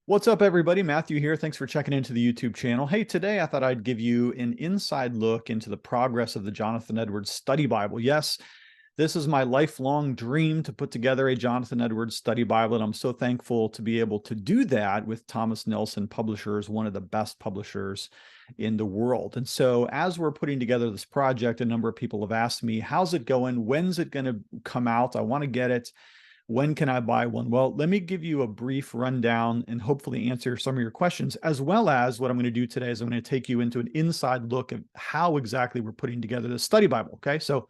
What's up, everybody? Matthew here. Thanks for checking into the YouTube channel. Hey, today I thought I'd give you an inside look into the progress of the Jonathan Edwards Study Bible. Yes, this is my lifelong dream to put together a Jonathan Edwards Study Bible, and I'm so thankful to be able to do that with Thomas Nelson Publishers, one of the best publishers in the world. And so as we're putting together this project, a number of people have asked me, how's it going? When's it going to come out? I want to get it. When can I buy one? Well, let me give you a brief rundown and hopefully answer some of your questions, as well as what I'm going to do today is I'm going to take you into an inside look at how exactly we're putting together the study Bible. Okay, so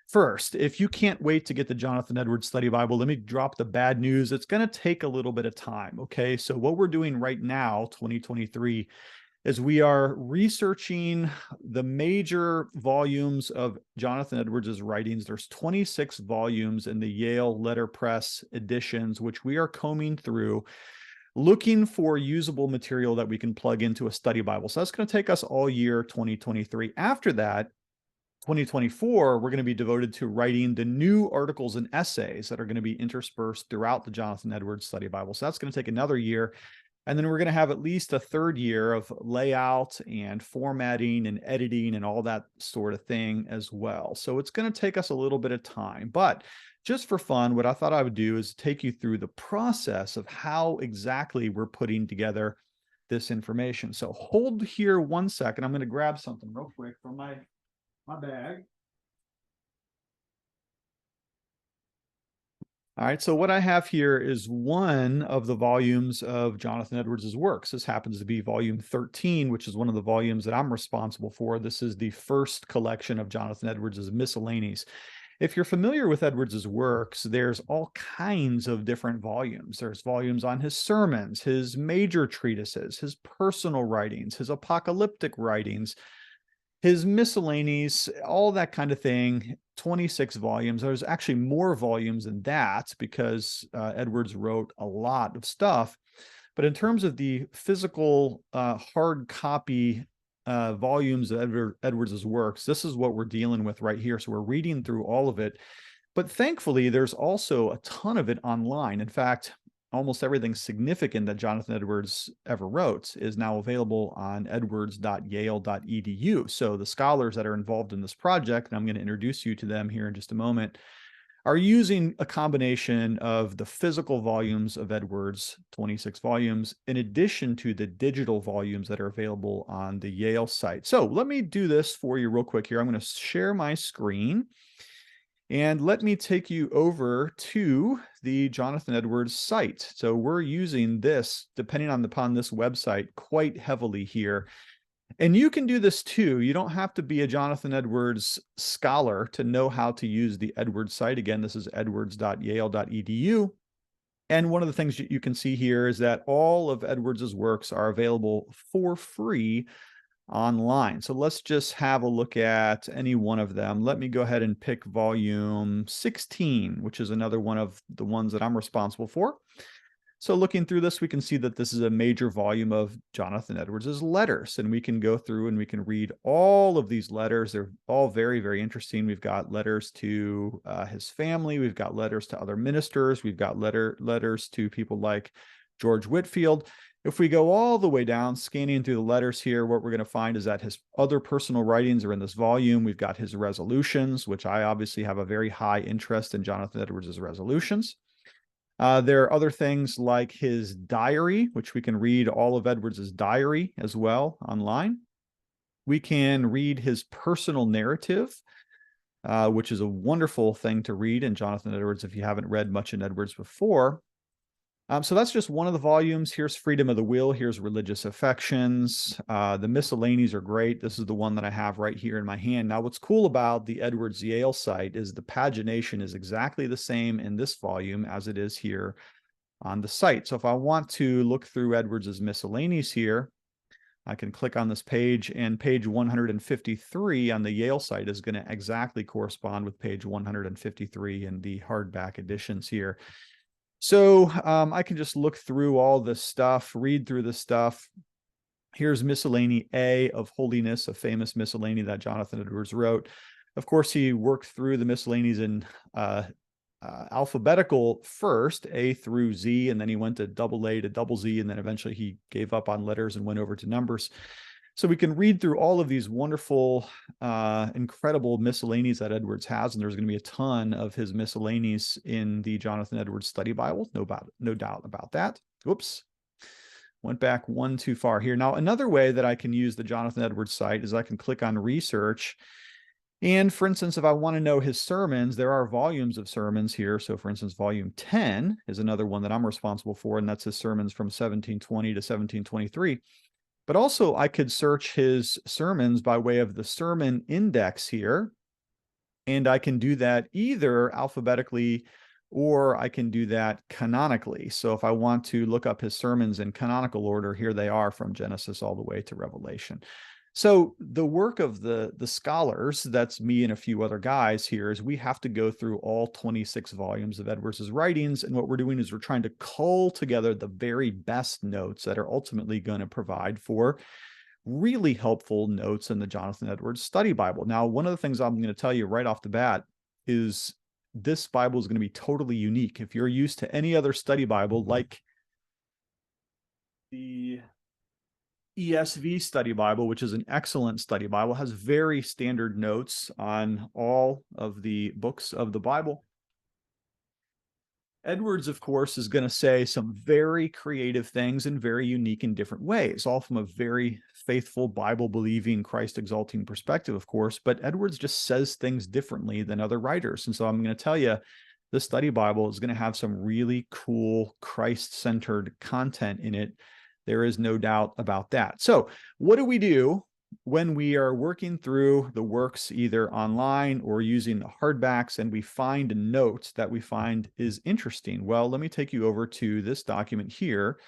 first, if you can't wait to get the Jonathan Edwards Study Bible, let me drop the bad news. It's going to take a little bit of time. Okay, so what we're doing right now, 2023, is we are researching the major volumes of Jonathan Edwards's writings. There's 26 volumes in the Yale Letterpress editions, which we are combing through, looking for usable material that we can plug into a study Bible. So that's going to take us all year 2023. After that, 2024, we're going to be devoted to writing the new articles and essays that are going to be interspersed throughout the Jonathan Edwards Study Bible. So that's going to take another year. And then we're going to have at least a third year of layout and formatting and editing and all that sort of thing as well. So it's going to take us a little bit of time. But just for fun, what I thought I would do is take you through the process of how exactly we're putting together this information. So hold here one second. I'm going to grab something real quick from my bag. All right, so what I have here is one of the volumes of Jonathan Edwards's works. This happens to be volume 13, which is one of the volumes that I'm responsible for. This is the first collection of Jonathan Edwards's miscellanies. If you're familiar with Edwards's works, there's all kinds of different volumes. There's volumes on his sermons, his major treatises, his personal writings, his apocalyptic writings, his miscellanies, all that kind of thing. 26 volumes. There's actually more volumes than that because Edwards wrote a lot of stuff. But in terms of the physical hard copy volumes of Edwards's works, this is what we're dealing with right here. So we're reading through all of it. But thankfully, there's also a ton of it online. In fact, almost everything significant that Jonathan Edwards ever wrote is now available on edwards.yale.edu. So the scholars that are involved in this project, and I'm going to introduce you to them here in just a moment, are using a combination of the physical volumes of Edwards, 26 volumes, in addition to the digital volumes that are available on the Yale site. So let me do this for you real quick here. I'm going to share my screen. And let me take you over to the Jonathan Edwards site. So we're using this, depending upon this website, quite heavily here. And you can do this too. You don't have to be a Jonathan Edwards scholar to know how to use the Edwards site. Again, this is edwards.yale.edu. And one of the things you can see here is that all of Edwards's works are available for free online. So let's just have a look at any one of them. Let me go ahead and pick volume 16, which is another one of the ones that I'm responsible for. So looking through this, we can see that this is a major volume of Jonathan Edwards's letters, and we can go through and we can read all of these letters. They're all very, very interesting. We've got letters to his family. We've got letters to other ministers. We've got letters to people like George Whitefield. If we go all the way down, scanning through the letters here, what we're going to find is that his other personal writings are in this volume. We've got his resolutions, which I obviously have a very high interest in Jonathan Edwards's resolutions. There are other things like his diary, which we can read all of Edwards's diary as well online. We can read his personal narrative, which is a wonderful thing to read in Jonathan Edwards if you haven't read much in Edwards before. So that's just one of the volumes. Here's Freedom of the Will. Here's Religious Affections. The miscellanies are great. This is the one that I have right here in my hand. Now, what's cool about the Edwards Yale site is the pagination is exactly the same in this volume as it is here on the site. So if I want to look through Edwards's miscellanies here, I can click on this page, and page 153 on the Yale site is going to exactly correspond with page 153 in the hardback editions here. So I can just look through all this stuff, read through this stuff. Here's Miscellany A of Holiness, a famous miscellany that Jonathan Edwards wrote. Of course, he worked through the miscellanies in alphabetical first, A through Z, and then he went to double A to double Z, and then eventually he gave up on letters and went over to numbers. So we can read through all of these wonderful, incredible miscellanies that Edwards has, and there's going to be a ton of his miscellanies in the Jonathan Edwards Study Bible, no doubt about that. Whoops. Went back one too far here. Now, another way that I can use the Jonathan Edwards site is I can click on research. And for instance, if I want to know his sermons, there are volumes of sermons here. So for instance, volume 10 is another one that I'm responsible for, and that's his sermons from 1720 to 1723. But also I could search his sermons by way of the sermon index here. And I can do that either alphabetically or I can do that canonically. So if I want to look up his sermons in canonical order, here they are from Genesis all the way to Revelation. So the work of the scholars, that's me and a few other guys here, is we have to go through all 26 volumes of Edwards's writings. And what we're doing is we're trying to cull together the very best notes that are ultimately going to provide for really helpful notes in the Jonathan Edwards Study Bible. Now, one of the things I'm going to tell you right off the bat is this Bible is going to be totally unique. If you're used to any other study Bible, like the ESV Study Bible, which is an excellent study Bible, has very standard notes on all of the books of the Bible. Edwards, of course, is going to say some very creative things in very unique and different ways, all from a very faithful, Bible-believing, Christ-exalting perspective, of course. But Edwards just says things differently than other writers. And so I'm going to tell you, this study Bible is going to have some really cool Christ-centered content in it. There is no doubt about that. So what do we do when we are working through the works either online or using the hardbacks and we find a note that we find is interesting? Well, let me take you over to this document here.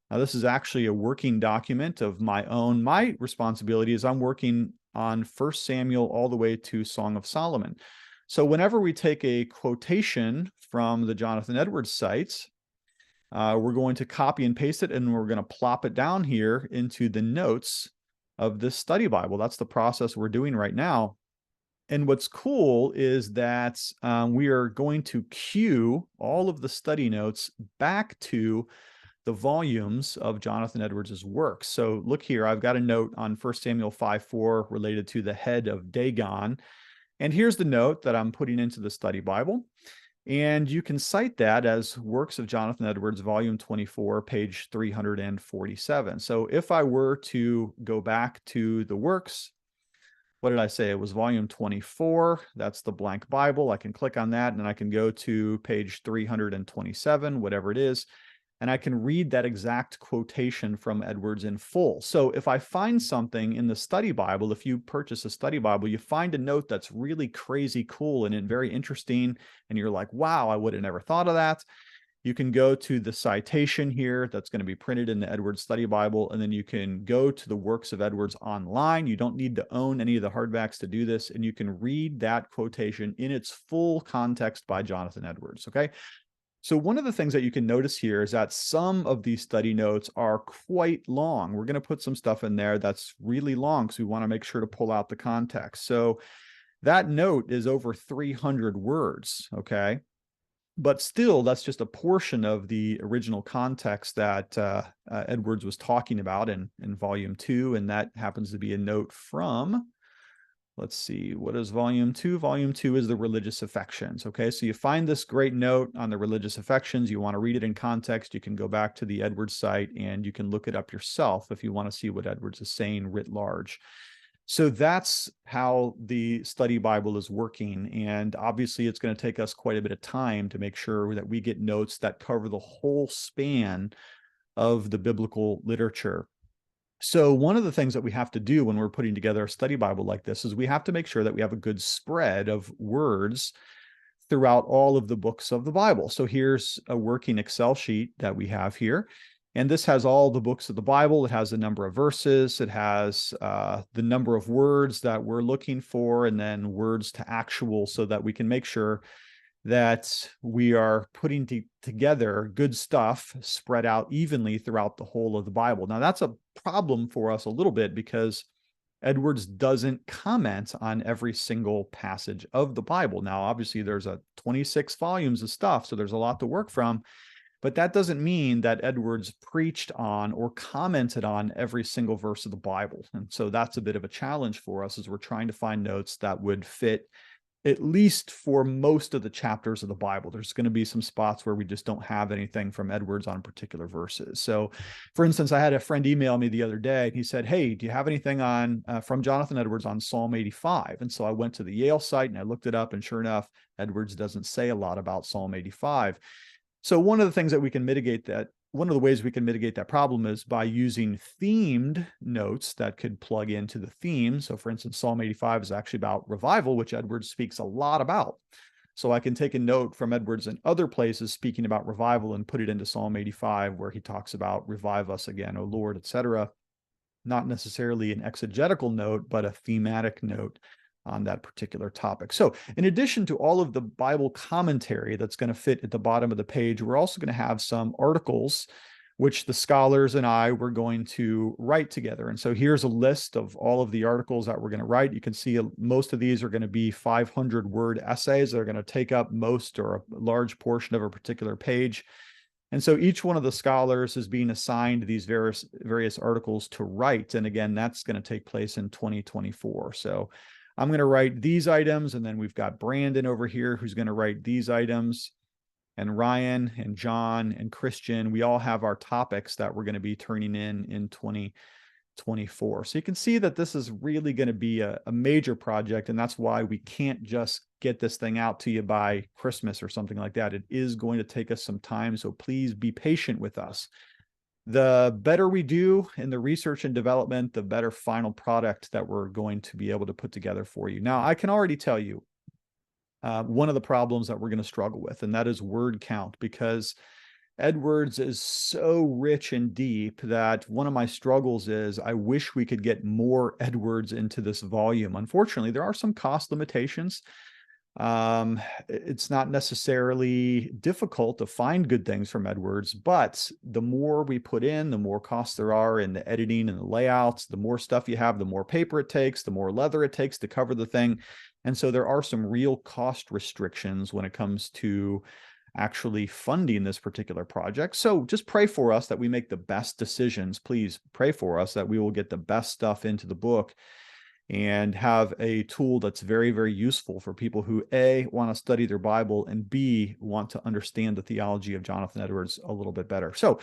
Now, this is actually a working document of my own. My responsibility is I'm working on 1 Samuel all the way to Song of Solomon. So whenever we take a quotation from the Jonathan Edwards sites, we're going to copy and paste it, and we're going to plop it down here into the notes of this study Bible. That's the process we're doing right now. And what's cool is that we are going to queue all of the study notes back to the volumes of Jonathan Edwards's works. So look here, I've got a note on 1 Samuel 5:4 related to the head of Dagon. And here's the note that I'm putting into the study Bible. And you can cite that as Works of Jonathan Edwards, volume 24, page 347. So if I were to go back to the works, what did I say? It was volume 24. That's the blank Bible. I can click on that and I can go to page 327, whatever it is. And I can read that exact quotation from Edwards in full. So if I find something in the study Bible, if you purchase a study Bible, you find a note that's really crazy cool and very interesting, and you're like, wow, I would have never thought of that. You can go to the citation here that's going to be printed in the Edwards Study Bible, and then you can go to the works of Edwards online. You don't need to own any of the hardbacks to do this, and you can read that quotation in its full context by Jonathan Edwards, okay? So one of the things that you can notice here is that some of these study notes are quite long. We're going to put some stuff in there that's really long, so we want to make sure to pull out the context. So that note is over 300 words, okay? But still, that's just a portion of the original context that Edwards was talking about in volume 2, and that happens to be a note from, let's see, what is volume 2? Volume 2 is the religious affections. Okay, so you find this great note on the religious affections. You want to read it in context. You can go back to the Edwards site and you can look it up yourself if you want to see what Edwards is saying writ large. So that's how the study Bible is working. And obviously, it's going to take us quite a bit of time to make sure that we get notes that cover the whole span of the biblical literature. So one of the things that we have to do when we're putting together a study Bible like this is we have to make sure that we have a good spread of words throughout all of the books of the Bible. So here's a working Excel sheet that we have here. And this has all the books of the Bible. It has a number of verses. It has the number of words that we're looking for, and then words to actual, so that we can make sure that we are putting together good stuff spread out evenly throughout the whole of the Bible. Now, that's a problem for us a little bit because Edwards doesn't comment on every single passage of the Bible. Now, obviously, there's 26 volumes of stuff, so there's a lot to work from. But that doesn't mean that Edwards preached on or commented on every single verse of the Bible. And so that's a bit of a challenge for us as we're trying to find notes that would fit at least for most of the chapters of the Bible. There's going to be some spots where we just don't have anything from Edwards on particular verses. So, for instance, I had a friend email me the other day, and he said, "Hey, do you have anything on from Jonathan Edwards on Psalm 85?" And so I went to the Yale site and I looked it up, and sure enough, Edwards doesn't say a lot about Psalm 85. So one of the things that we can mitigate that, one of the ways we can mitigate that problem is by using themed notes that could plug into the theme. So for instance, Psalm 85 is actually about revival, which Edwards speaks a lot about. So I can take a note from Edwards in other places speaking about revival and put it into Psalm 85, where he talks about revive us again, O Lord, etc. Not necessarily an exegetical note, but a thematic note on that particular topic. So in addition to all of the Bible commentary that's going to fit at the bottom of the page, we're also going to have some articles which the scholars and I were going to write together. And so here's a list of all of the articles that we're going to write. You can see most of these are going to be 500-word essays that are going to take up most or a large portion of a particular page. And so each one of the scholars is being assigned these various articles to write. And again, that's going to take place in 2024. So I'm going to write these items, and then we've got Brandon over here who's going to write these items, and Ryan and John and Christian. We all have our topics that we're going to be turning in 2024. So you can see that this is really going to be a major project, and that's why we can't just get this thing out to you by Christmas or something like that. It is going to take us some time, so please be patient with us. The better we do in the research and development, the better final product that we're going to be able to put together for you. Now, I can already tell you one of the problems that we're going to struggle with, and that is word count, because Edwards is so rich and deep that one of my struggles is I wish we could get more Edwards into this volume. Unfortunately, there are some cost limitations. It's not necessarily difficult to find good things from Edwards, but the more we put in, the more costs there are in the editing and the layouts. The more stuff you have, the more paper it takes, the more leather it takes to cover the thing. And so there are some real cost restrictions when it comes to actually funding this particular project. So just pray for us that we make the best decisions. Please pray for us that we will get the best stuff into the book and have a tool that's very, very useful for people who A, want to study their Bible, and B, want to understand the theology of Jonathan Edwards a little bit better. So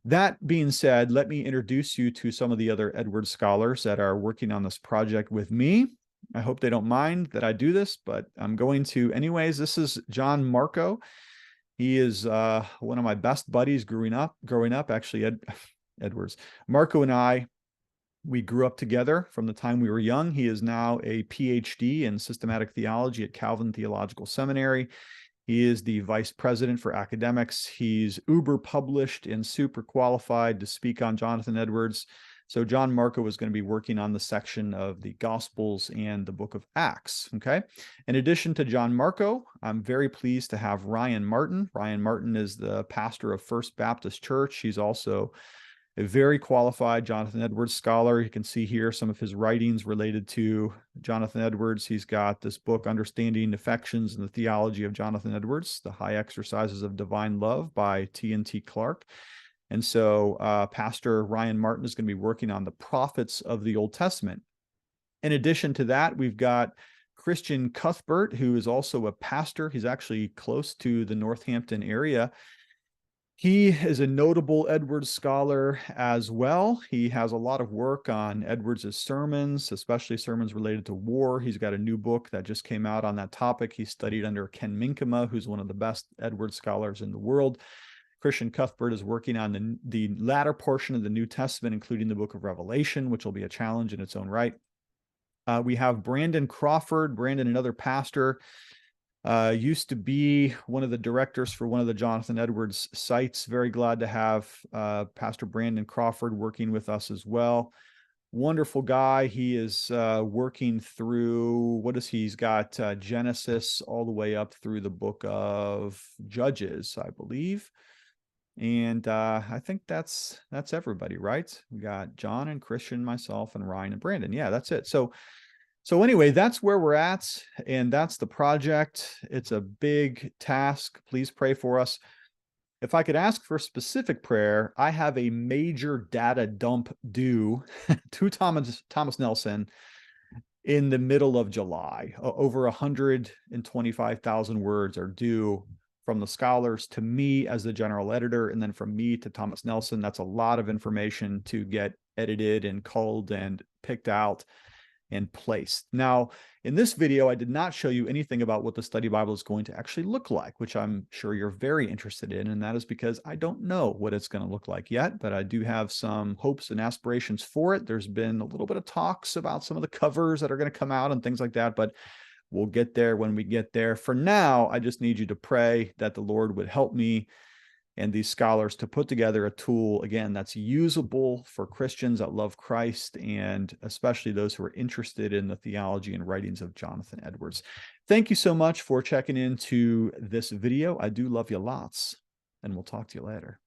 that being said, let me introduce you to some of the other Edwards scholars that are working on this project with me. I hope they don't mind that I do this, but I'm going to anyways. This is John Marco. He is one of my best buddies growing up. Actually, Edwards. Marco and I, we grew up together from the time we were young. He is now a PhD in systematic theology at Calvin Theological Seminary. He is the vice president for academics. He's uber published and super qualified to speak on Jonathan Edwards. So John Marco is going to be working on the section of the Gospels and the book of Acts, okay? In addition to John Marco, I'm very pleased to have Ryan Martin. Ryan Martin is the pastor of First Baptist Church. He's also a very qualified Jonathan Edwards scholar. You can see here some of his writings related to Jonathan Edwards. He's got this book, Understanding Affections and the Theology of Jonathan Edwards, The High Exercises of Divine Love by T.N.T. Clark. And so Pastor Ryan Martin is going to be working on the prophets of the Old Testament. In addition to that, we've got Christian Cuthbert, who is also a pastor. He's actually close to the Northampton area. He is a notable Edwards scholar as well. He has a lot of work on Edwards' sermons, especially sermons related to war. He's got a new book that just came out on that topic. He studied under Ken Minkema, who's one of the best Edwards scholars in the world. Christian Cuthbert is working on the latter portion of the New Testament, including the book of Revelation, which will be a challenge in its own right. We have Brandon Crawford. Brandon, another pastor, used to be one of the directors for one of the Jonathan Edwards sites. Very glad to have Pastor Brandon Crawford working with us as well. Wonderful guy. He is working through, he's got Genesis all the way up through the book of Judges, I believe. And I think that's everybody, right? We got John and Christian, myself, and Ryan and Brandon. Yeah, that's it. So anyway, that's where we're at, and that's the project. It's a big task. Please pray for us. If I could ask for a specific prayer, I have a major data dump due to Thomas Nelson in the middle of July. Over 125,000 words are due from the scholars to me as the general editor, and then from me to Thomas Nelson. That's a lot of information to get edited and culled and picked out and placed. Now, in this video, I did not show you anything about what the study Bible is going to actually look like, which I'm sure you're very interested in. And that is because I don't know what it's going to look like yet, but I do have some hopes and aspirations for it. There's been a little bit of talks about some of the covers that are going to come out and things like that, but we'll get there when we get there. For now, I just need you to pray that the Lord would help me and these scholars to put together a tool, again, that's usable for Christians that love Christ, and especially those who are interested in the theology and writings of Jonathan Edwards. Thank you so much for checking into this video. I do love you lots, and we'll talk to you later.